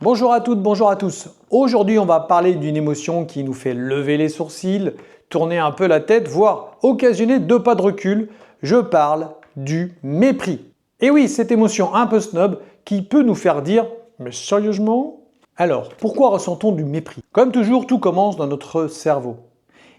Bonjour à toutes, bonjour à tous. Aujourd'hui, on va parler d'une émotion qui nous fait lever les sourcils, tourner un peu la tête, voire occasionner 2 pas de recul. Je parle du mépris. Et oui, cette émotion un peu snob qui peut nous faire dire « mais sérieusement ?» Alors, pourquoi ressent-on du mépris? Comme toujours, tout commence dans notre cerveau.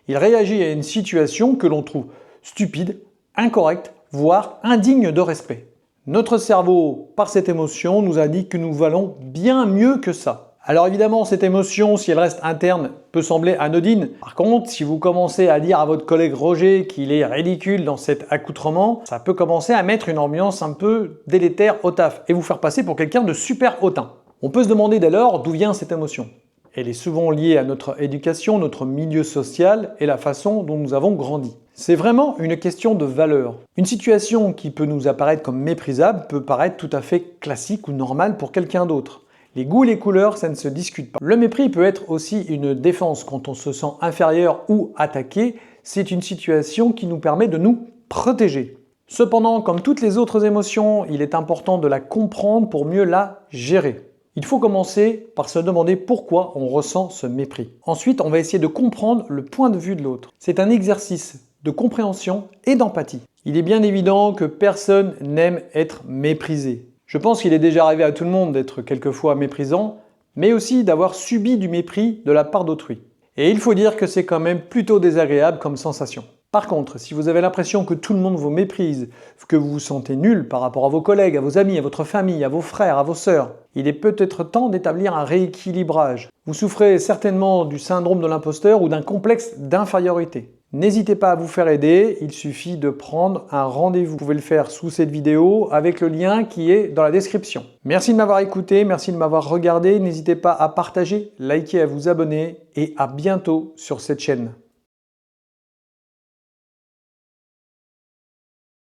Il réagit à une situation que l'on trouve stupide, incorrecte, voire indigne de respect. Notre cerveau, par cette émotion, nous indique que nous valons bien mieux que ça. Alors évidemment, cette émotion, si elle reste interne, peut sembler anodine. Par contre, si vous commencez à dire à votre collègue Roger qu'il est ridicule dans cet accoutrement, ça peut commencer à mettre une ambiance un peu délétère au taf et vous faire passer pour quelqu'un de super hautain. On peut se demander dès lors d'où vient cette émotion. Elle est souvent liée à notre éducation, notre milieu social et la façon dont nous avons grandi. C'est vraiment une question de valeur. Une situation qui peut nous apparaître comme méprisable peut paraître tout à fait classique ou normale pour quelqu'un d'autre. Les goûts et les couleurs, ça ne se discute pas. Le mépris peut être aussi une défense quand on se sent inférieur ou attaqué. C'est une situation qui nous permet de nous protéger. Cependant, comme toutes les autres émotions, il est important de la comprendre pour mieux la gérer. Il faut commencer par se demander pourquoi on ressent ce mépris. Ensuite, on va essayer de comprendre le point de vue de l'autre. C'est un exercice de compréhension et d'empathie. Il est bien évident que personne n'aime être méprisé. Je pense qu'il est déjà arrivé à tout le monde d'être quelquefois méprisant, mais aussi d'avoir subi du mépris de la part d'autrui. Et il faut dire que c'est quand même plutôt désagréable comme sensation. Par contre, si vous avez l'impression que tout le monde vous méprise, que vous vous sentez nul par rapport à vos collègues, à vos amis, à votre famille, à vos frères, à vos sœurs, il est peut-être temps d'établir un rééquilibrage. Vous souffrez certainement du syndrome de l'imposteur ou d'un complexe d'infériorité. N'hésitez pas à vous faire aider, il suffit de prendre un rendez-vous. Vous pouvez le faire sous cette vidéo avec le lien qui est dans la description. Merci de m'avoir écouté, merci de m'avoir regardé. N'hésitez pas à partager, liker, à vous abonner et à bientôt sur cette chaîne.